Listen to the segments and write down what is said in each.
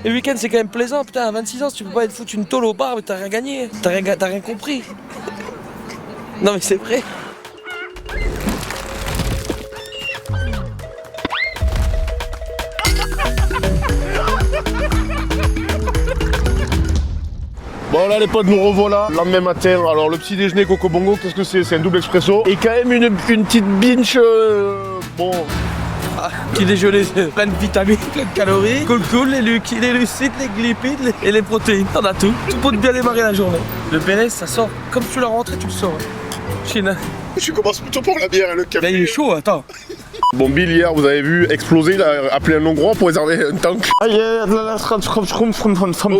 Le week-end c'est quand même plaisant, putain, à 26 ans, si tu peux pas être foutre une tôle au bar, mais t'as rien gagné, t'as rien compris. Non mais c'est vrai. Bon là les potes, nous revoilà, lendemain matin. Alors le petit déjeuner Coco Bongo, qu'est-ce que c'est? C'est un double expresso. Et quand même une petite binge, bon... Ah, petit déjeuner plein de vitamines, plein de calories, cool, les lucides, les glipides et les protéines. T'en as tout pour bien démarrer la journée. Le PLS ça sort comme tu l'as rentré, tu le sors. Chine. Je commence plutôt pour la bière et le café. Là il est chaud, attends. Bon, Bill hier, vous avez vu, exploser, il a appelé un Hongrois pour réserver un tank. Bon,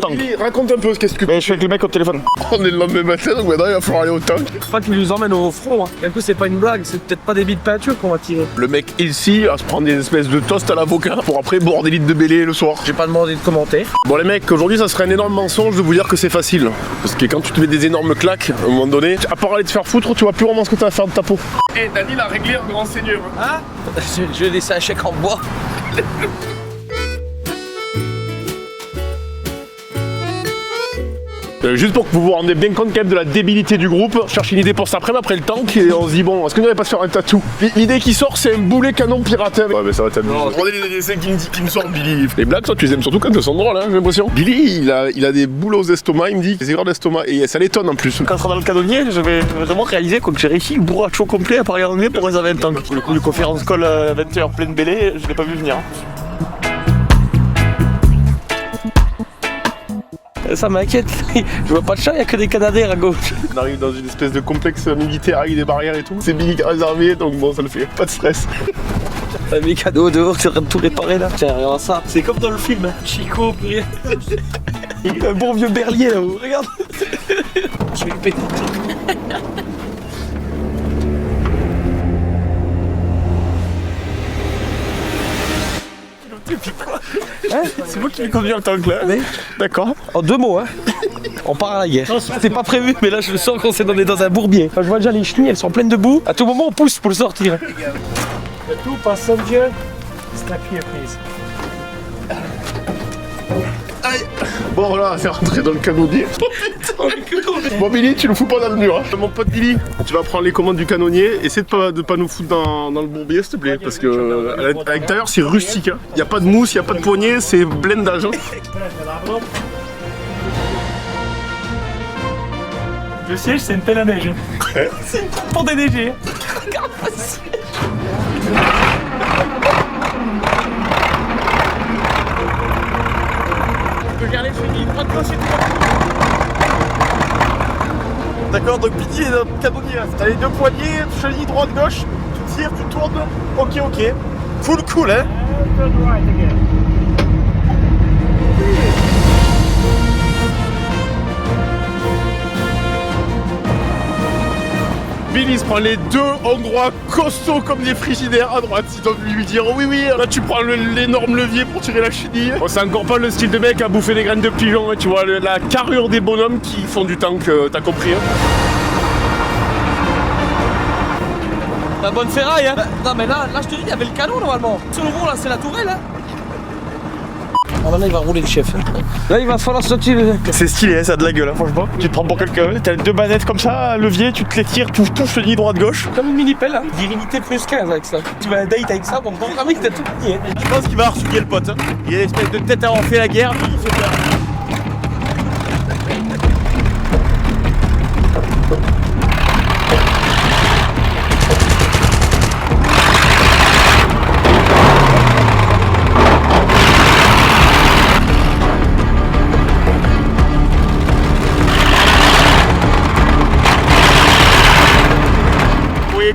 Billy, raconte un peu ce qu'est-ce que... je suis avec le mec au téléphone. On est le lendemain matin, donc maintenant il va falloir aller au tank. Faut pas qu'il nous emmène au front. Hein. Et du coup c'est pas une blague, c'est peut-être pas des billes de peinture qu'on va tirer. Le mec ici à se prendre des espèces de toast à l'avocat pour après boire des litres de bélé le soir. J'ai pas demandé de commentaire. Bon les mecs, aujourd'hui ça serait un énorme mensonge de vous dire que c'est facile. Parce que quand tu te mets des énormes claques, à un moment donné, à part aller te faire foutre, tu vois plus vraiment ce que t'as à faire de ta peau. Et Dani l'a réglé un grand seigneur. Hein? Je vais laisser un chèque en bois. Juste pour que vous vous rendiez bien compte quand même de la débilité du groupe, je cherche une idée pour cet après-midi le tank et on se dit bon, est-ce qu'on n'allait pas se faire un tatou? L'idée qui sort c'est un boulet canon pirate. Ouais mais ça va t'amuser. Regardez les essais qui me sortent Billy. Les blagues toi tu les aimes surtout quand elles sont drôles hein, j'ai l'impression. Billy il a des boules aux estomacs, il me dit des erreurs d'estomac et ça l'étonne en plus. Quand on sera dans le canonnier, je vais vraiment réaliser que j'ai réussi le bourracho complet à parler anglais pour réserver un tank. Le coup du conférence call 20h pleine bélé, je l'ai pas vu venir. Ça m'inquiète, je vois pas de chat, il y a que des Canadiens à gauche. On arrive dans une espèce de complexe militaire avec des barrières et tout. C'est Billy qui a réservé donc bon ça le fait, pas de stress. T'as mis cadeau dehors, c'est en train de tout réparer là. Tiens, regarde ça, c'est comme dans le film, hein. Chico, plus rien. Il y a un bon vieux berlier là-haut, regarde. Je vais le péter. Hein? C'est vous qui me conduis le tank là? Oui. D'accord. En 2 mots, hein. On part à la guerre. C'était pas prévu, mais là je le sens qu'on s'est donné dans un bourbier. Enfin, je vois déjà les chenilles, elles sont pleines de boue. À tout moment, on pousse pour le sortir. Two passenger, step here please. Bon voilà, c'est rentré dans le canonnier. Bon Billy, tu le fous pas dans le mur. Hein. Mon pote Billy, tu vas prendre les commandes du canonnier. Essaie de pas nous foutre dans le bourbier s'il te plaît. Parce que à l'intérieur c'est rustique. Hein. Y a pas de mousse, y a pas de poignée, c'est blindage. Hein. Le siège, c'est une pelle à neige. C'est une pompe pour déneiger. Regarde le siège. Regardez, je suis droite gauche et d'accord, donc Billy est dans le canonnier. T'as les deux poignées, chenille droite gauche, tu tires, tu tournes. Ok. Full cool hein. Turn right again. Billy se prend les deux Hongrois costauds comme des frigidaires à droite. Ils doivent lui dire oui, là tu prends l'énorme levier pour tirer la chenille. Bon, c'est encore pas le style de mec à bouffer des graines de pigeon, hein, tu vois, la carrure des bonhommes qui font du tank, t'as compris hein. La bonne ferraille, hein. Non mais là je te dis, il y avait le canon normalement. Sur le rond là, c'est la tourelle, hein. Ah bah là il va rouler le chef. Là il va falloir sortir. C'est stylé, hein, ça a de la gueule, hein, franchement. Tu te prends pour quelqu'un, t'as deux manettes comme ça, levier, tu te les tires, tu touches chenille droite-gauche. Comme une mini-pelle, hein. Virilité plus 15 avec ça. Tu vas à un date avec ça, bon, ah oui, t'as tout gagné. Hein. Je pense qu'il va harsuiller le pote. Hein. Il a une espèce de tête à avoir fait la guerre, puis il fait peur.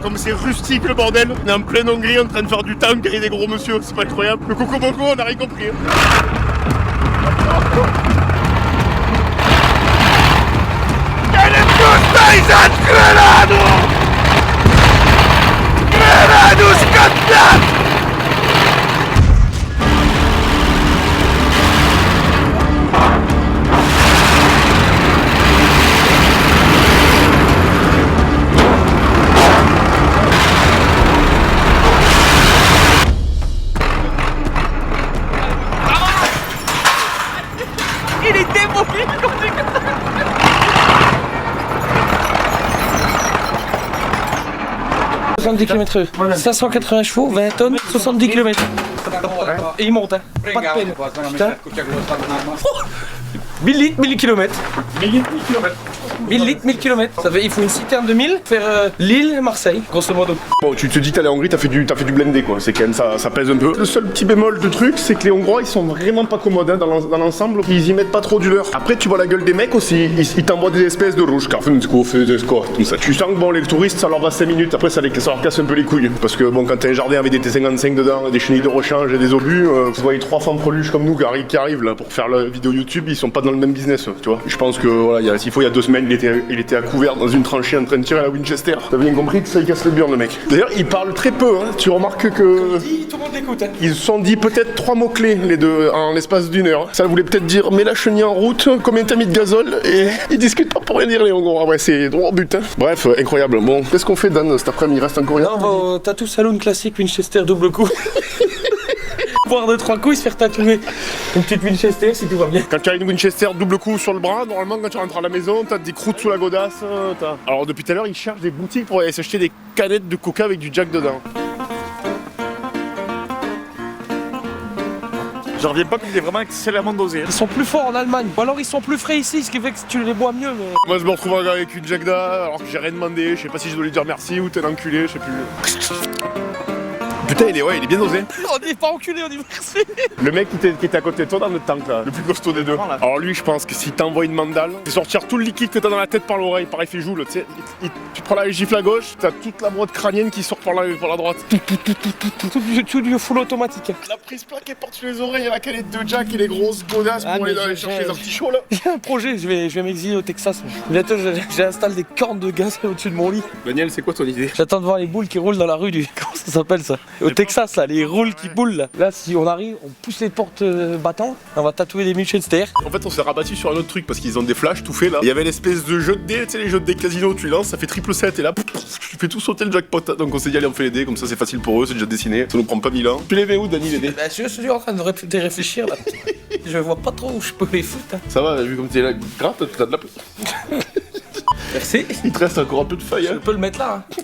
Comme c'est rustique le bordel, on est en pleine Hongrie en train de faire du tank et des gros monsieur, c'est pas incroyable. Le Coco Bongo, on a rien compris. Hein. 70 km/h. 580 chevaux, 20 tonnes, 70 km. Et il monte, hein. Pas de peine. Putain. 1000 litres, 1000 km. 1000 litres, 1000 km. Ça fait, il faut une citerne de 1000 faire Lille, Marseille, grosso modo. Bon, tu te dis t'allais en Hongrie, t'as fait du blendé quoi, c'est quand même ça pèse un peu. Le seul petit bémol de truc, c'est que les Hongrois ils sont vraiment pas commodes hein, dans l'ensemble, ils y mettent pas trop du leur. Après tu vois la gueule des mecs aussi, ils t'envoient des espèces de rouge, comme ça. Tu sens que bon, les touristes ça leur va 5 minutes, après ça leur casse un peu les couilles. Parce que bon, quand t'as un jardin avec des T55 dedans, des chenilles de rechange et des obus, vous voyez 3 femmes preluches comme nous qui arrivent là pour faire la vidéo YouTube, ils sont pas dans le même business, tu vois. Je pense que voilà, s'il faut, il y a 2 semaines, il était à couvert dans une tranchée en train de tirer à la Winchester. T'as bien compris que ça il casse les burnes le mec. D'ailleurs, il parle très peu, hein. Tu remarques que. Tout le monde l'écoute, hein. Ils se sont dit peut-être 3 mots-clés, les deux, en l'espace d'une heure. Ça voulait peut-être dire mets la chenille en route, combien t'as mis de gazole, et ils discutent pas pour rien dire les Hongrois. Ouais, c'est droit au but, hein. Bref, incroyable. Bon, qu'est-ce qu'on fait, Dan, cet après-midi? Il reste encore rien. Non, on va au tattoo saloon classique Winchester double coup. Boire 2-3 coups et se faire tatouer une petite Winchester si tout va bien. Quand tu as une Winchester double coup sur le bras, normalement quand tu rentres à la maison, t'as des croûtes sous la godasse. Alors depuis tout à l'heure, ils cherchent des boutiques pour aller s'acheter des canettes de coca avec du Jack dedans. Je reviens pas qu'il est vraiment excellemment dosé. Ils sont plus forts en Allemagne, ou alors ils sont plus frais ici, ce qui fait que tu les bois mieux. Mais... Moi je me retrouve avec une Jack Da alors que j'ai rien demandé, je sais pas si je dois lui dire merci ou t'es un enculé, je sais plus. Putain, il est bien dosé. On n'est pas enculé, on dit merci. Le mec qui était à côté de toi dans le tank là, le plus costaud des deux. Alors lui, je pense que si t'envoies une mandale, c'est sortir tout le liquide que t'as dans la tête par l'oreille, par effet joule, tu sais. Tu prends la gifle à gauche, t'as toute la brotte crânienne qui sort par la droite. Tout du full automatique. La prise plaquée par-dessus les oreilles, la canette de Jack et les grosses godasses pour aller chercher les artichauts là. J'ai un projet, je vais m'exiler au Texas. Bientôt, j'installe des cornes de gaz au-dessus de mon lit. Daniel, c'est quoi ton idée? J'attends de voir les boules qui roulent dans la rue du... Comment ça s'appelle ça? Au Texas, là, les roules qui boulent là. Là, si on arrive, on pousse les portes battantes, on va tatouer des Winchester. En fait, on s'est rabattu sur un autre truc parce qu'ils ont des flashs tout fait là. Il y avait l'espèce de jeu de dés, tu sais, les jeux de dés casino, tu lances, ça fait triple 7 et là, tu fais tout sauter le jackpot. Donc on s'est dit, allez, on fait les dés, comme ça c'est facile pour eux, c'est déjà dessiné, ça nous prend pas 1000 ans. Tu les mets où, Dani, les dés? Bah, je suis en train de réfléchir là. Je vois pas trop où je peux les foutre. Hein. Ça va, vu comme t'es là, grave, t'as de la place. Merci. Il te reste encore un peu de feuilles, Je hein. peux le mettre là. Hein.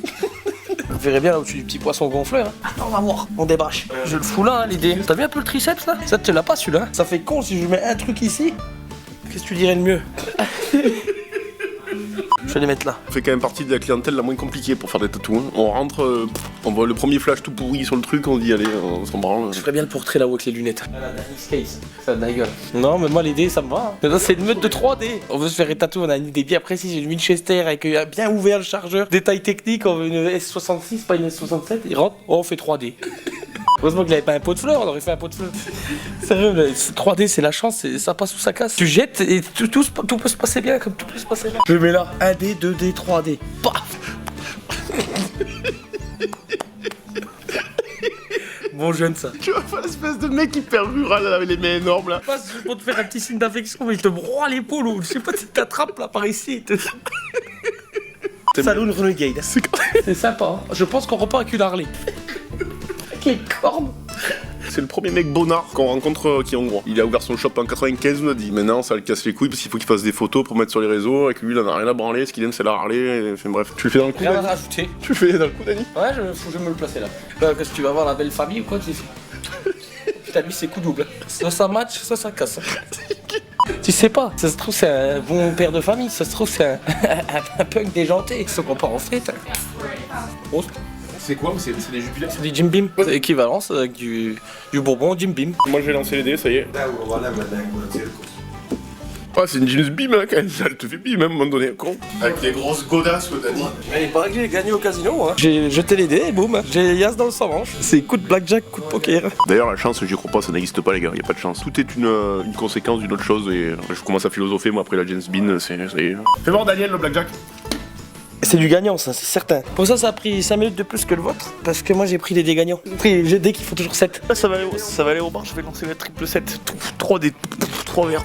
Vous verrez bien là au-dessus du petit poisson gonfleur. Hein. Attends, on va voir, on débâche. Je le fous là, hein, l'idée. T'as vu un peu le triceps là? Ça, tu l'as pas celui-là. Hein. Ça fait con si je mets un truc ici. Qu'est-ce que tu dirais de mieux? Je vais les mettre là. On fait quand même partie de la clientèle la moins compliquée pour faire des tatous. Hein. On rentre, on voit le premier flash tout pourri sur le truc, on dit allez, on s'en branle. Je ferais bien le portrait là-haut avec les lunettes. Voilà, Danny's case. Ça a de la gueule. Non, mais moi l'idée ça me va. Hein. C'est une meute de 3D. On veut se faire tatouer, on a une idée bien précise. J'ai une Winchester avec bien ouvert le chargeur. Détail technique, on veut une S66, pas une S67. Il rentre, oh, on fait 3D. Heureusement qu'il avait pas un pot de fleurs, on aurait fait un pot de fleurs. Sérieux, 3D c'est la chance, ça passe ou ça casse. Tu jettes et tout peut se passer bien comme tout peut se passer bien. Je mets là 1D, 2D, 3D. Paf. Bon jeune ça. Tu vois pas l'espèce de mec hyper rural avec les mains énormes là. Passe pour te faire un petit signe d'affection, mais il te broie l'épaule ou je sais pas si t'attrapes là par ici. Saloon Renegade. C'est sympa. Hein. Je pense qu'on repart avec une Harley. Avec les cornes. C'est le premier mec bonnard qu'on rencontre qui est hongrois. Il a ouvert son shop en 95, on a dit maintenant ça le casse les couilles parce qu'il faut qu'il fasse des photos pour mettre sur les réseaux et que lui il en a rien à branler, ce qu'il aime c'est la Harley, enfin bref. Tu le fais dans le coup, Rien à Dani? rajouter. Tu le fais dans le coup, Dani? Ouais, je vais me le placer là. Qu'est-ce que tu vas voir la belle famille ou quoi? Putain, lui c'est coup double. Soit ça match, soit ça casse. Tu sais pas, ça se trouve c'est un bon père de famille, ça se trouve c'est un punk déjanté. Ce qu'on part en fête. Oh. C'est quoi? C'est des jubilaires? C'est du Jim Beam, c'est l'équivalence avec du bourbon Jim Beam. Moi je vais lancer les dés, ça y est. Ah, c'est une jeans bim hein, quand même, elle te fait bim hein, à un moment donné, con. Avec des grosses godasses, Dani. Il paraît que j'ai gagné au casino. Hein. J'ai jeté les dés et boum, j'ai Yas dans le sang-manche. C'est coup de blackjack, coup de poker. D'ailleurs, la chance, j'y crois pas, ça n'existe pas, les gars, y a pas de chance. Tout est une conséquence d'une autre chose et je commence à philosopher, moi, après la jeans bean, c'est. Fais voir Daniel, le blackjack. C'est du gagnant, ça, c'est certain. Pour ça a pris 5 minutes de plus que le vôtre, parce que moi j'ai pris les dés gagnants. J'ai pris les dés qui font toujours 7. Ça va aller au bar, je vais lancer le triple 7. 3 des 3 verts.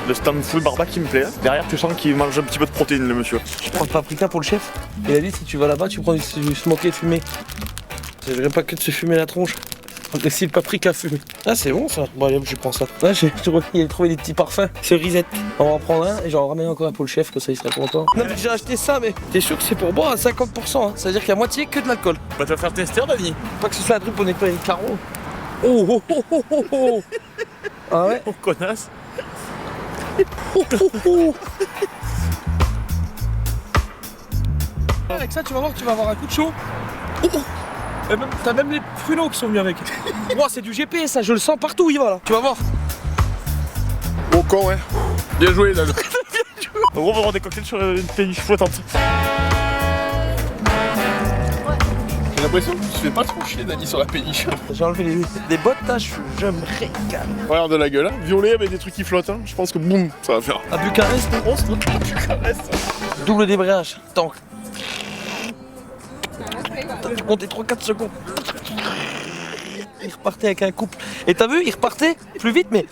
Le stand full barbac qui me plaît. Derrière, tu sens qu'il mange un petit peu de protéines, le monsieur. Je prends le paprika pour le chef. Il a dit si tu vas là-bas, tu prends du smoké fumé. Ça ne pas que de se fumer la tronche. C'est le paprika fumé. Ah, c'est bon ça. Bon, allez, je prends ça. Là, il a trouvé des petits parfums. Cerisette. On va en prendre un et j'en ramène encore un pour le chef, que ça il serait content. Non, mais j'ai acheté ça, mais t'es sûr que c'est pour boire à 50%. Hein. C'est-à-dire qu'il y a moitié que de l'alcool. Bah, tu vas faire tester, Dani. Pas que ce soit un truc pour nettoyer les carreaux. Oh oh oh oh oh oh. Ah ouais. Oh, connasse. Oh oh oh. Avec ça, tu vas voir, tu vas avoir un coup de chaud. Oh oh. T'as même les pruneaux qui sont venus avec. Moi, c'est du GPS, ça, je le sens partout où il va là. Tu vas voir. Bon con, hein. Bien joué, Dan. En gros, on va avoir des cocktails sur une péniche flottante. J'ai l'impression que tu te fais pas trop chier, Dani, sur la péniche. J'ai enlevé des bottes, là, je me régale. Regarde de la gueule, hein. Violet avec des trucs qui flottent, hein. Je pense que boum, ça va faire. À Bucarest, on se retrouve à Bucarest. Double débrayage, tank. Tu comptais 3-4 secondes. Il repartait avec un couple. Et t'as vu, il repartait plus vite, mais.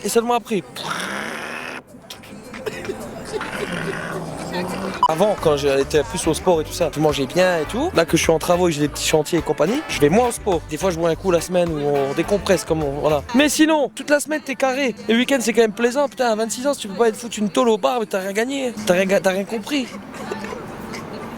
Et seulement après. Avant, quand j'étais plus au sport et tout ça, je mangeais bien et tout. Là que je suis en travaux et j'ai des petits chantiers et compagnie, je vais moins au sport. Des fois, je bois un coup la semaine où on décompresse, voilà. Mais sinon, toute la semaine, t'es carré. Les week-ends, c'est quand même plaisant. Putain, à 26 ans, si tu peux pas être foutu une tôle au bar, mais t'as rien gagné. T'as rien compris.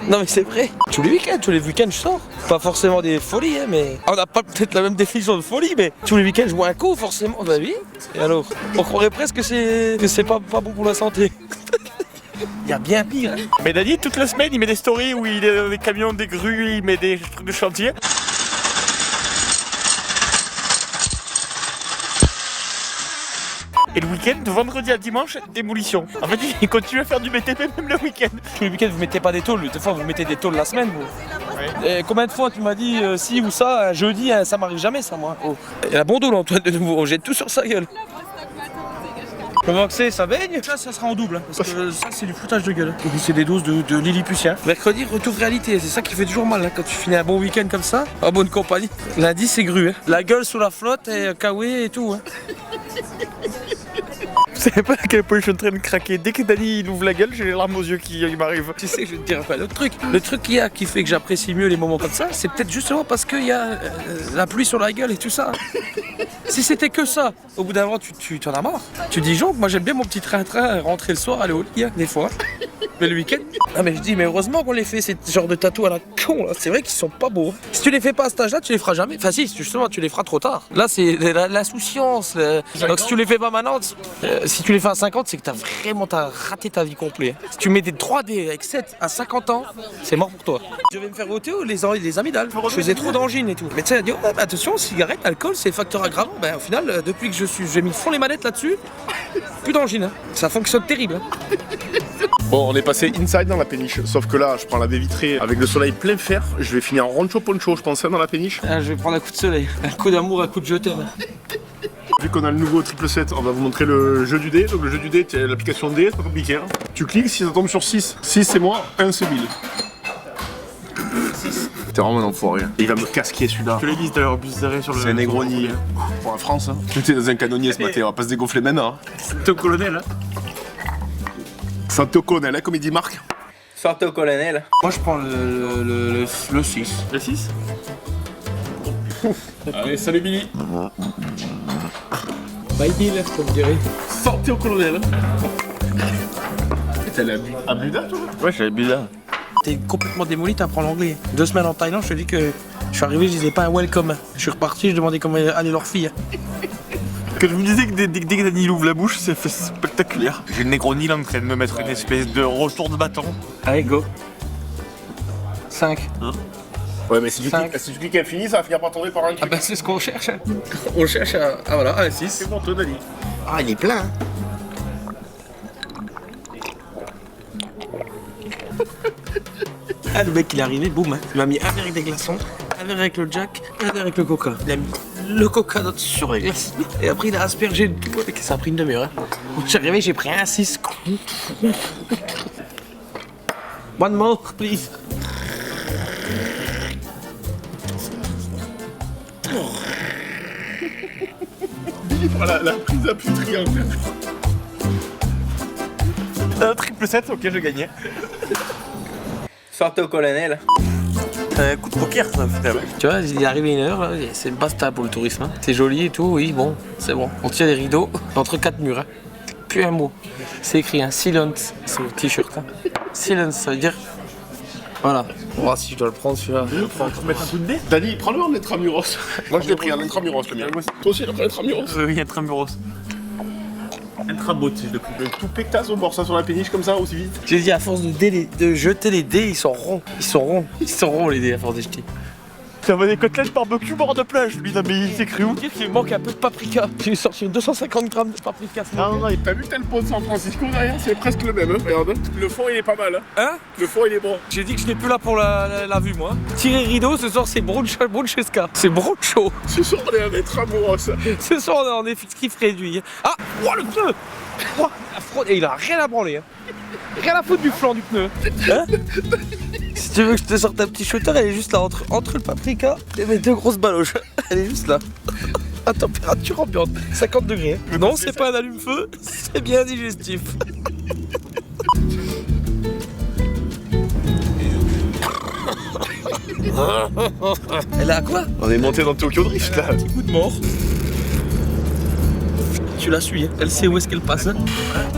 Non mais c'est vrai, tous les week-ends je sors. Pas forcément des folies, hein, mais... On n'a pas peut-être la même définition de folie, mais tous les week-ends je bois un coup forcément, bah oui. Et alors, on croirait presque que c'est pas bon pour la santé. Il y a bien pire. Hein. Mais Dani, toute la semaine, il met des stories où il est dans des camions, des grues, il met des trucs de chantier. Et le week-end, de vendredi à dimanche, démolition. En fait, il continue à faire du BTP même le week-end. Tous les week-ends, vous mettez pas des tôles. Des fois, vous mettez des tôles la semaine, vous. Ouais. Et combien de fois tu m'as dit si ou ça, un jeudi, ça m'arrive jamais, ça, moi. Oh. Il y a bon dos, Antoine, de nouveau. On jette tout sur sa gueule. Comment que c'est, ça baigne? Ça sera en double, hein, parce que ça c'est du foutage de gueule. C'est des doses de Lilliputien. Mercredi, retour réalité, c'est ça qui fait toujours mal hein, quand tu finis un bon week-end comme ça, en bonne compagnie. Lundi, c'est gru. Hein. La gueule sous la flotte, et kawaii et tout. Hein. Vous savez pas à quel point je suis en train de craquer. Dès que Dani il ouvre la gueule, j'ai les larmes aux yeux qui m'arrivent. Tu sais, je vais te dire un autre truc. Le truc qu'il y a qui fait que j'apprécie mieux les moments comme ça, c'est peut-être justement parce qu'il y a la pluie sur la gueule et tout ça. Si c'était que ça, au bout d'un moment, tu en as marre. Tu dis, Jean, moi j'aime bien mon petit train-train, rentrer le soir, aller au lit, hein, des fois. Mais le week-end. Ah, mais je dis, mais heureusement qu'on les fait, ces genres de tatous à la con, là. C'est vrai qu'ils sont pas beaux. Si tu les fais pas à cet âge-là, tu les feras jamais. Enfin, si, justement, tu les feras trop tard. Là, c'est l'insouciance. Donc, si tu les fais pas maintenant, si tu les fais à 50, c'est que t'as raté ta vie complète. Si tu mets des 3D avec 7 à 50 ans, c'est mort pour toi. Je vais me faire ôter les amygdales. Je faisais trop d'angines et tout. Mais tu sais, elle dit, oh, attention, cigarette, alcool, c'est facteur aggravant. Ben, au final, depuis que j'ai mis fond les manettes là-dessus, plus d'angines. Hein. Ça fonctionne terrible. Hein. Bon, on est passé inside dans la péniche, sauf que là, je prends la baie vitrée avec le soleil plein fer. Je vais finir en rancho poncho, je pense, hein, dans la péniche. Ah, je vais prendre un coup de soleil, un coup d'amour, un coup de je t'aime. Vu qu'on a le nouveau triple 7, on va vous montrer le jeu du dé. Donc le jeu du dé, c'est l'application dé, c'est pas compliqué. Hein. Tu cliques, si ça tombe sur 6. 6 c'est moi, 1 c'est Bill. T'es vraiment un enfoiré. Il va me casquer celui-là. Je l'ai dit tout à l'heure, bus d'arrêt sur le. C'est un Negroni. Pour la France, hein. Tu étais dans un canonnier ce matin, on va pas se dégonfler maintenant. Hein. C'est au colonel, hein. Santo Colonel, hein, comme il dit Marc. Santo Colonel. Moi je prends le 6. Le 6. Allez, salut Billy. Bye Bill, comme je dirais. Sortez au colonel. T'es allé à Buda, toi? Ouais, j'avais Buda. T'es complètement démoli, t'apprends l'anglais. 2 semaines en Thaïlande, je te dis que je suis arrivé, je disais pas un welcome. Je suis reparti, je demandais comment allait leur fille. Quand je me disais que dès que Dani ouvre la bouche, c'est spectaculaire. J'ai le Negroni là en train de me mettre une espèce de retour de bâton. Allez, go. 5. Hein? Ouais, mais si tu cliques infini, ça va finir par tomber par un clic. Ah bah c'est ce qu'on cherche. Hein. On cherche à... Ah voilà, un 6. C'est bon, toi, Dani. Ah, il est plein. Hein. Ah, le mec il est arrivé, boum, hein. Il m'a mis un verre avec des glaçons, un verre avec le Jack, un verre avec le Coca. Il a mis le Coca sur les glaçons et après il a aspergé le tout et ça a pris une demi-heure. Hein. Je suis arrivé, j'ai pris un 6. One more, please. Billy prend la prise à puterie en fait. Triple 7, ok, j'ai gagné. Sortez au colonel. C'est un coup de poker ça, putain. Tu vois, il est arrivé 1h, là, c'est basta pour le tourisme. Hein. C'est joli et tout, oui, bon, c'est bon. On tire les rideaux entre 4 murs. Hein. Plus un mot. C'est écrit, hein, silence sur le t-shirt. Hein. Silence, ça veut dire. Voilà. On va voir si je dois le prendre celui-là. Je le prends. Pour mettre un coup de dé. Dani, prends-le en intramuros. Moi je l'ai pris en intramuros le mien. Toi aussi, il a pris intramuros. Oui, intramuros. Intrabot, si je le prie. Tout pectas au bord, ça sur la péniche comme ça, aussi vite. J'ai dit, à force de jeter les dés, ils sont ronds. Ils sont ronds. Ils sont ronds les dés à force de jeter. Ça va des côtelettes barbecue bord de plage, lui, non, mais il s'est cru où? Dire qu'il manque un peu de paprika. J'ai sorti 250 grammes de paprika. Non, t'as vu tel pot de San Francisco derrière? C'est presque le même, hein, regarde. Le fond il est pas mal, hein. Hein? Le fond il est bon. J'ai dit que je n'étais plus là pour la vue, moi. Tirer rideau, ce soir, c'est Broncheska. C'est Broncho. Ce soir on est à intramuros. Ce soir, on est en effectif réduit. Ah! Oh, le pneu! Oh, la fraude. Et il a rien à branler. Hein. Rien à foutre du flanc du pneu. Hein? Si tu veux que je te sorte un petit shooter, elle est juste là, entre le paprika et mes deux grosses baloches. Elle est juste là. À température ambiante, 50 degrés. Non, c'est pas un allume-feu, c'est bien digestif. Elle a quoi? On est monté dans Tokyo Drift là. Petit coup de mort. Tu la suis, hein. Elle sait où est-ce qu'elle passe. Hein.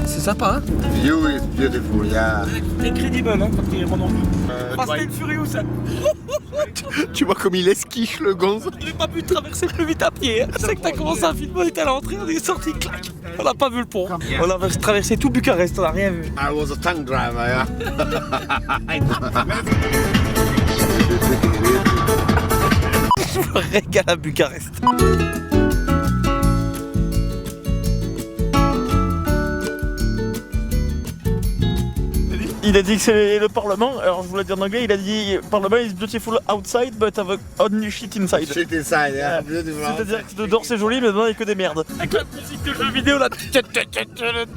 C'est sympa, hein? View is beautiful, yeah. Incredible, hein, quand il est mon nom. Fast and Furious, hein. Tu vois comme il esquiche le gonze. Il n'a pas pu traverser plus vite à pied. Hein. C'est que t'as commencé à filmer, on était à l'entrée, on est sorti, clac. On n'a pas vu le pont. On a traversé tout Bucarest, on n'a rien vu. I was a tank driver, yeah. Je me régale à Bucarest. Il a dit que c'est le Parlement, alors je vous l'ai dit en anglais, il a dit Parlement is beautiful outside but have only shit inside. Shit inside, yeah. Beautiful. C'est-à-dire que dedans c'est joli mais dedans il n'y a que des merdes. Avec la musique de jeu vidéo là.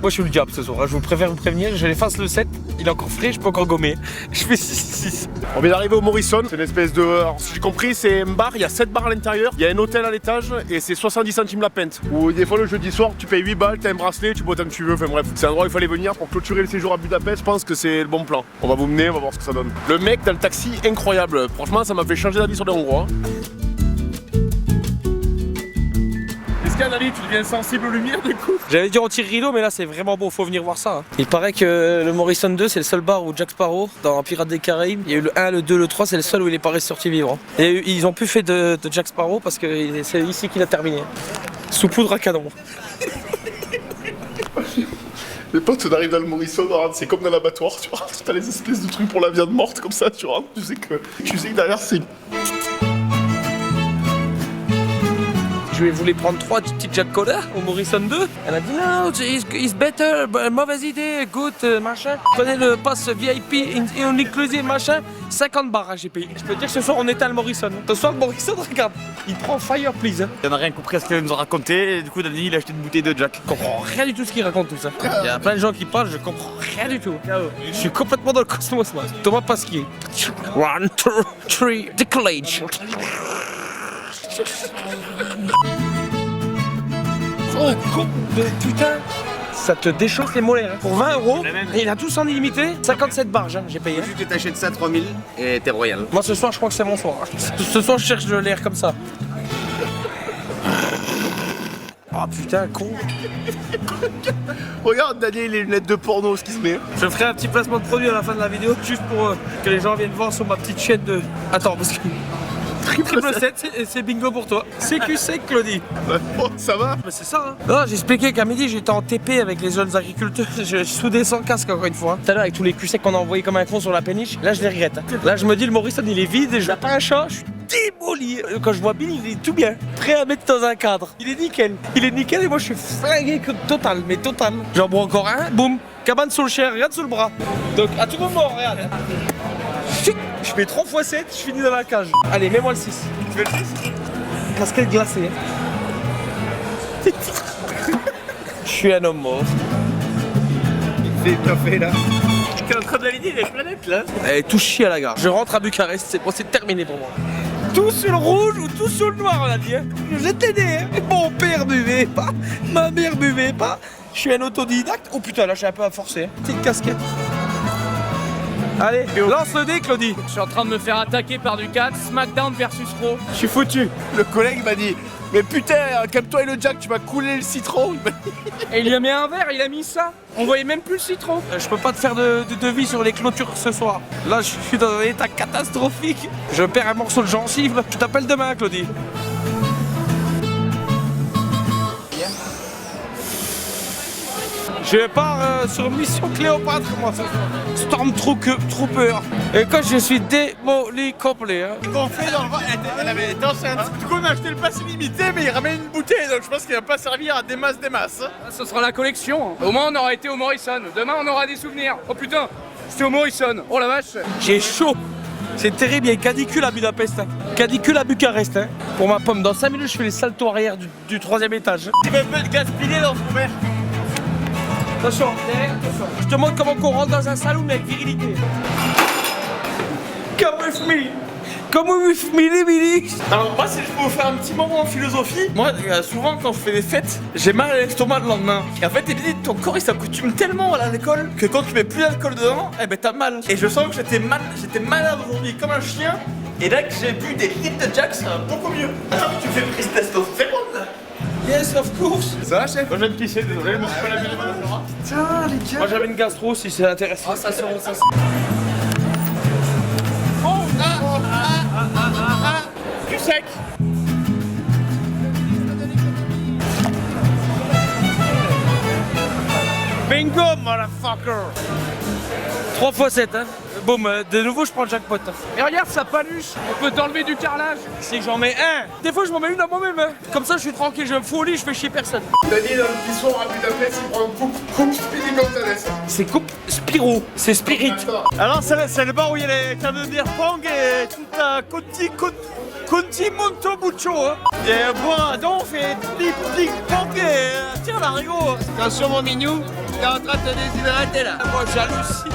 Moi je suis le diable ce soir, hein. Je vous préfère vous prévenir, je l'efface le 7, il est encore frais, je peux encore gommer. Je fais 6-6. On vient d'arriver au Morrison, c'est une espèce de... Alors, si j'ai compris, c'est un bar, il y a 7 bars à l'intérieur, il y a un hôtel à l'étage et c'est 70 centimes la pinte. Ou des fois le jeudi soir, tu payes 8 balles, t'as un bracelet, tu bois tant que tu veux, enfin bref. C'est un endroit où il fallait venir pour clôturer le séjour à Budapest, je pense que c'est le bon plan. On va vous mener, on va voir ce que ça donne. Le mec dans le taxi, incroyable, franchement ça m'a fait changer d'avis sur les Hongrois. Est-ce qu'Anali, tu deviens sensible aux lumières du coup? J'avais dit on tire rideau, mais là c'est vraiment beau, faut venir voir ça. Hein. Il paraît que le Morrison 2 c'est le seul bar où Jack Sparrow, dans Pirates des Caraïbes, il y a eu le 1, le 2, le 3, c'est le seul où il est pas ressorti vivant. Et ils ont plus fait de Jack Sparrow parce que c'est ici qu'il a terminé. Sous poudre à canon. Les potes, on arrive dans le Morrison, c'est comme dans l'abattoir, tu vois. T'as les espèces de trucs pour la viande morte comme ça, tu rentres, tu sais que derrière c'est... Je voulais prendre 3 petites Jack Cola au Morrison 2. Elle a dit non, it's better, mauvaise idée, good, machin. Prenez le pass VIP, on inclusive, machin. 50 barres, hein, j'ai payé. Je peux te dire que ce soir on était à le Morrison. Ce soir le Morrison, regarde, il prend fire please. Hein. Il en a rien compris à ce qu'il nous a raconté et du coup Dani il a acheté une bouteille de Jack. Je comprends rien du tout ce qu'il raconte tout ça. Il y a plein de gens qui parlent, je comprends rien du tout. Je suis complètement dans le cosmos moi. Thomas Pasquier. 1, 2, 3, décollage. Oh con de putain. Ça te déchauffe les molaires hein. Pour 20 €, et il a tous en illimité, 57 barges hein, j'ai payé. Tu t'achètes ça 3000 et t'es royal. Moi ce soir je crois que c'est mon soir. Ce soir je cherche de l'air comme ça. Oh putain con. Regarde Daniel, les lunettes de porno, ce qui se met. Je ferai un petit placement de produit à la fin de la vidéo, juste pour que les gens viennent voir sur ma petite chaîne de... Attends parce que... Triple 7, c'est bingo pour toi. CQ sec, Claudie. Oh, ça va? Mais c'est ça, hein. Non, j'ai expliqué qu'à midi, j'étais en TP avec les jeunes agriculteurs. Je soudais sans casque, encore une fois. Tout à l'heure, avec tous les QC qu'on a envoyés comme un con sur la péniche, là, je les regrette. Hein. Là, je me dis, le Morrison, il est vide, je n'ai pas un chat, je suis démoli. Quand je vois Bill, il est tout bien. Prêt à mettre dans un cadre. Il est nickel. Il est nickel et moi, je suis flingué total, mais total. J'en bois encore un, boum. Cabane sur le chien, regarde sur le bras. Donc, à tout moment, regarde. Je fais 3 x 7, je finis dans la cage. Allez, mets-moi le 6. Tu veux le 6? Casquette glacée. Hein. Je suis un homme mort. C'est bien fait là. T'es en train de l'aligner les planètes là. Elle est tout chier à la gare. Je rentre à Bucarest, c'est bon, c'est terminé pour moi. Tout sur le rouge ou tout sur le noir, on a dit. Hein. Je t'ai aidé. Hein. Mon père buvait pas, ma mère buvait pas. Je suis un autodidacte. Oh putain, là, je suis un peu à forcer. Hein. Petite casquette. Allez, lance le dé, Claudie. Je suis en train de me faire attaquer par du 4, SmackDown versus Raw. Je suis foutu. Le collègue m'a dit, mais putain, calme-toi et le Jack, tu vas couler le citron. Et il lui a mis un verre, il a mis ça. On voyait même plus le citron. Je peux pas te faire de devis sur les clôtures ce soir. Là, je suis dans un état catastrophique. Je perds un morceau de gencive. Je t'appelle demain, Claudie. Je pars sur mission Cléopâtre, moi, Stormtrooper. Et quand je suis démoli complet. Hein. On fait dans le vent, elle avait été enceinte. Du coup, on a acheté le pass illimité, mais il ramène une bouteille, donc je pense qu'il va pas servir à des masses. Ce sera la collection. Au moins on aura été au Morrison. Demain on aura des souvenirs. Oh putain, c'était au Morrison. Oh la vache. J'ai chaud. C'est terrible, il y a une canicule à Budapest. Hein. Canicule à Bucarest. Hein. Pour ma pomme, dans 5 minutes, je fais les saltos arrière du 3e étage. Il va me gaspiller dans son verre. Attention, attention. Je te montre comment on rentre dans un saloon avec virilité. Come with me. Come with me, les Billy. Alors moi, si je peux vous faire un petit moment en philosophie, moi, souvent quand je fais des fêtes, j'ai mal à l'estomac le lendemain. Et en fait, ton corps il s'accoutume tellement à l'alcool que quand tu mets plus d'alcool dedans, eh ben t'as mal. Et je sens que j'étais malade aujourd'hui comme un chien. Et là que j'ai bu des litres de Jack, ça va beaucoup mieux. Ah, tu fais prise testostérone là. Yes, of course. Ça va, chef? Moi, je viens de pisser, désolé, je me suis pas lavé les mains. Putain, les gars. Moi, j'avais une gastro si c'est intéressant. Ah ça sent, ça sent. Cul sec. Bingo, motherfucker. 3 x 7, hein. Boum, de nouveau, je prends le jackpot. Hein. Et regarde sa paluche. On peut t'enlever du carrelage. C'est que j'en mets un. Des fois, je m'en mets une à moi-même. Hein. Comme ça, je suis tranquille, je me fous au lit, je fais chier personne. Daniel dans le pissoir à Budapest, il prend une coupe Speedy Gonzalez. C'est coupe Spiro, c'est Spirit. Alors, c'est le bar où il y a les cannes de beer pong et tout à Conti Montobuccio. Hein. Et bon, donc on fait plic pong et tiens, la rigolo. Attention mon minou, t'es en train de te déshydrater là. Moi, j'hallucine.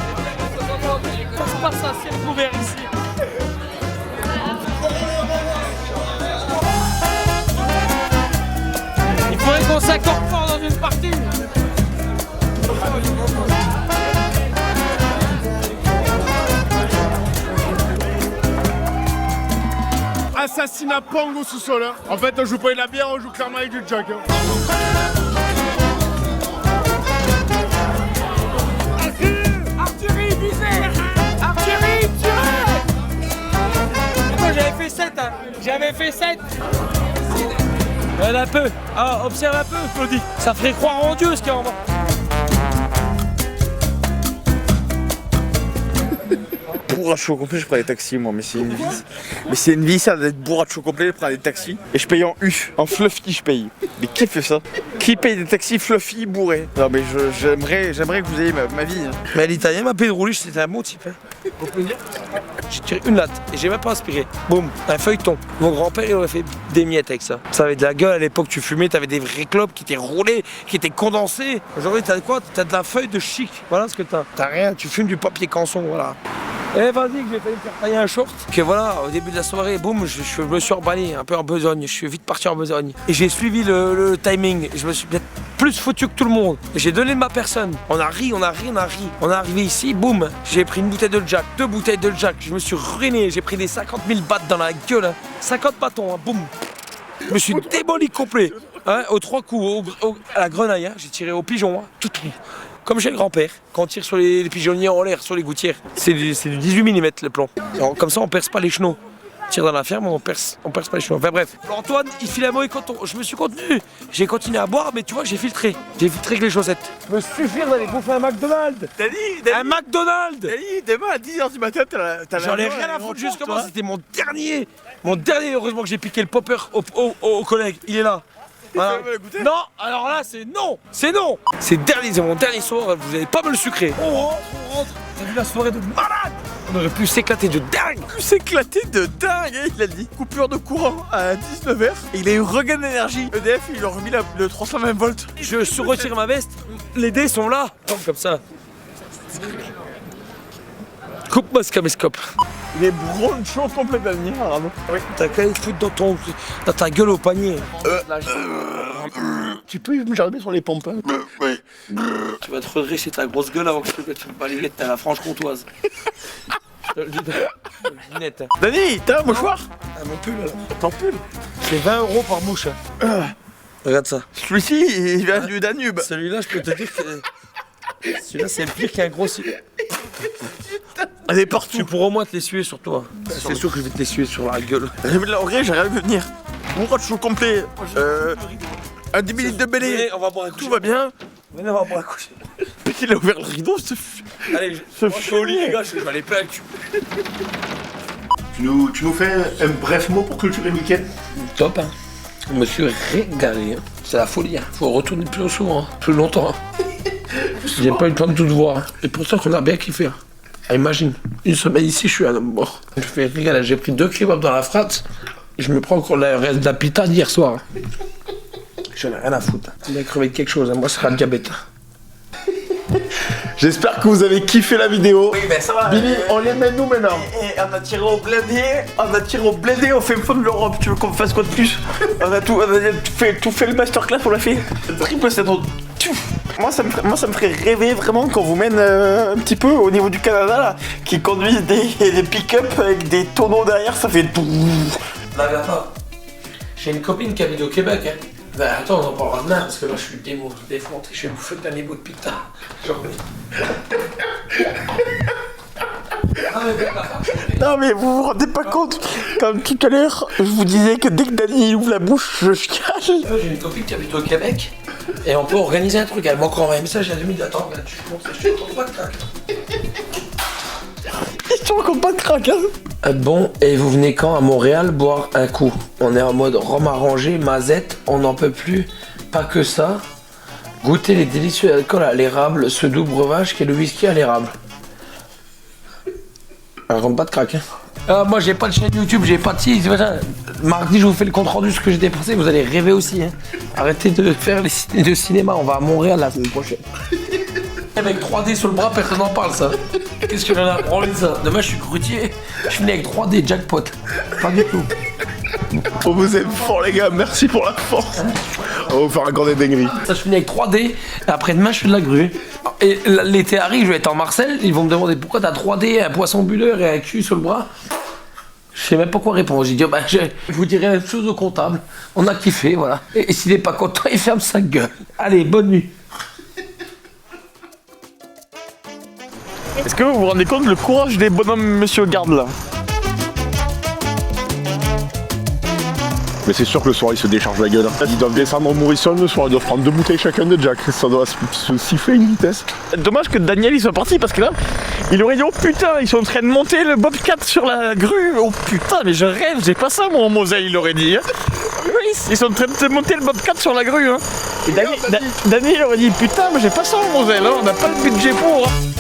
Ça se passe un ciel couvert ici. Il faudrait qu'on s'accorde fort dans une partie. Assassinat Pong au sous-sol. Hein. En fait, on joue pas avec la bière, on joue clairement avec du Jack. Hein. Artillerie, visée. Artillerie, tirez. Moi, j'avais fait 7. Hein. J'avais fait 7. Un peu. Ah, observe un peu, Claudie. Ça ferait croire en Dieu ce qu'il y a en bas. Bourracho complet, je prends des taxis moi, mais c'est une vie. Mais c'est une vie ça d'être bourracho complet, de prendre des taxis. Et je paye en U, en fluffy je paye. Mais qui fait ça? Qui paye des taxis fluffy bourrés? Non mais j'aimerais que vous ayez ma vie. Hein. Mais l'Italien m'a payé de rouler, c'était un bon type. Hein. Au plaisir. J'ai tiré une latte et j'ai même pas aspiré. Boum, un feuilleton. Mon grand-père il aurait fait des miettes avec ça. Ça avait de la gueule à l'époque, tu fumais, t'avais des vrais clopes qui étaient roulés, qui étaient condensés. Aujourd'hui t'as quoi? T'as de la feuille de chic. Voilà ce que t'as. T'as rien, tu fumes du papier canson, voilà. Eh vas-y que j'ai failli me faire tailler un short. Que voilà, au début de la soirée, boum, je me suis emballé un peu en besogne. Je suis vite parti en besogne. Et j'ai suivi le timing. Je me suis peut-être plus foutu que tout le monde. J'ai donné de ma personne. On a ri. On est arrivé ici, boum. J'ai pris une bouteille de Jack, 2 bouteilles de Jack. Je me suis ruiné. J'ai pris des 50 000 bahts dans la gueule. Hein. 50 bâtons, hein, boum. Je me suis démoli complet. Hein, aux 3 coups, à la grenaille. Hein. J'ai tiré au pigeon, hein, tout. Comme chez le grand-père, quand on tire sur les pigeonniers en l'air, sur les gouttières. C'est du 18 mm le plomb. Alors, comme ça, on perce pas les chenaux. On tire dans la ferme, on perce pas les chenaux. Enfin bref. Antoine, il file un mauvais coton. Je me suis contenu. J'ai continué à boire, mais tu vois, j'ai filtré. J'ai filtré avec les chaussettes. Je me suffire d'aller bouffer un McDonald's. Un McDonald's. Demain à 10h du matin, t'as J'en ai rien à foutre justement, c'était mon dernier. Heureusement que j'ai piqué le popper au collègue. Il est là. Voilà. Non, alors là c'est non. C'est mon dernier soir, vous allez pas me le sucrer. On rentre. T'as vu la soirée de malade? On aurait pu s'éclater de dingue. Il a dit. Coupure de courant à 19h. Et il a eu regain d'énergie. EDF, il a remis le 320 volts. Je retire ma veste, les dés sont là. Comme ça. Coupe-moi ce caméscope. Il est broncho complet Daniel. Oui. T'as qu'à les foutre dans ta gueule au panier. Tu peux me jardiner sur les pompes, hein? Tu vas te redresser ta grosse gueule avant que je te mette pas les lettres, t'as la Franche-Comtoise. Je te le dis net. Dani, t'as un mouchoir? Ah, mon pull alors. Ton pull? C'est 20 € par mouche. Regarde ça. Celui-ci, il vient du Danube. Celui-là, je peux te dire que. Celui-là, c'est le pire qu'un gros. Elle est partout. Tu pourras au moins te l'essuyer sur toi. C'est sûr que je vais te l'essuyer sur la gueule. En vrai, j'arrive à venir. Bourracho complet. Un 10 minutes de belé. On va boire un coup. Tout va bien. Venez, on va boire un coup. Il a ouvert le rideau, Allez, je suis au lit, les gars, je vais aller plein le cul. Tu nous fais un bref mot pour clôturer le week-end? Top, hein. Je me suis régalé. Hein. C'est la folie. Hein. Faut retourner plus souvent, hein. Plus longtemps. Hein. J'ai pas eu le temps de tout voir. Hein. Et pour ça qu'on a bien kiffé. Hein. Ah, imagine, une semaine ici, je suis à la mort. Je fais régaler. J'ai pris 2 kebabs dans la frate. Et je me prends encore le reste de la pita d'hier soir. Hein. J'en ai rien à foutre. Il a crevé de quelque chose. Hein. Moi, ce sera le diabète. J'espère que vous avez kiffé la vidéo. Oui, ben ça va. Billy, on les met nous maintenant. Et on a tiré au blindé, on fait le fond de l'Europe. Tu veux qu'on fasse quoi de plus? On a tout fait le masterclass, on l'a fait. Triple 7 Moi ça me ferait rêver vraiment qu'on vous mène un petit peu au niveau du Canada là, qui conduisent des pick-up avec des tonneaux derrière, ça fait tout. Là, viens pas. J'ai une copine qui habite au Québec. Hein. Ben attends, on en parlera demain parce que là je suis défonté, je vais bouffer le dernier bout de pita. Non mais vous vous rendez pas compte, comme tout à l'heure, je vous disais que dès que Dani ouvre la bouche, je chiale. J'ai une copine qui habite au Québec et on peut organiser un truc. Elle m'a encore envoyé un message, elle a dit attends, tu commences, je te compte pas de crack. Je te raconte pas de crack, hein. Bon, et vous venez quand à Montréal boire un coup? On est en mode rhum arrangé, mazette, on n'en peut plus, pas que ça. Goûtez les délicieux alcools à l'érable, ce doux breuvage qui est le whisky à l'érable. Elle raconte pas de crack, hein. Moi j'ai pas de chaîne YouTube, j'ai pas de site. Mardi je vous fais le compte rendu de ce que j'ai dépensé, vous allez rêver aussi. Hein. Arrêtez de faire les ciné de cinéma, on va à Montréal la semaine prochaine. Avec 3D sur le bras, personne n'en parle ça. Qu'est-ce que j'en ai à branler ça? Demain je suis grutier, je finis avec 3D jackpot. Pas du tout. On vous aime fort les gars, merci pour la force. On va vous faire encore des dingueries. Ça je finis avec 3D, et après demain je fais de la grue. Et l'été arrive, je vais être en Marseille, ils vont me demander pourquoi t'as 3D, un poisson bulleur et un cul sur le bras. Je sais même pas quoi répondre. J'ai dit, bah, je vous dirai la même chose au comptable. On a kiffé, voilà. Et s'il est pas content, il ferme sa gueule. Allez, bonne nuit. Est-ce que vous vous rendez compte le courage des bonhommes monsieur garde là? Mais c'est sûr que le soir ils se déchargent la gueule. Ils doivent descendre au Morrison le soir, ils doivent prendre 2 bouteilles chacun de Jack. Ça doit se siffler une vitesse. Dommage que Daniel il soit parti parce que là, il aurait dit oh putain, ils sont en train de monter le Bobcat sur la grue. Oh putain, mais je rêve, j'ai pas ça moi en Moselle, il aurait dit. Hein. Oui, ils sont en train de monter le Bobcat sur la grue. Hein. Et Daniel il aurait dit putain, mais j'ai pas ça en Moselle, hein. On n'a pas le budget pour. Hein.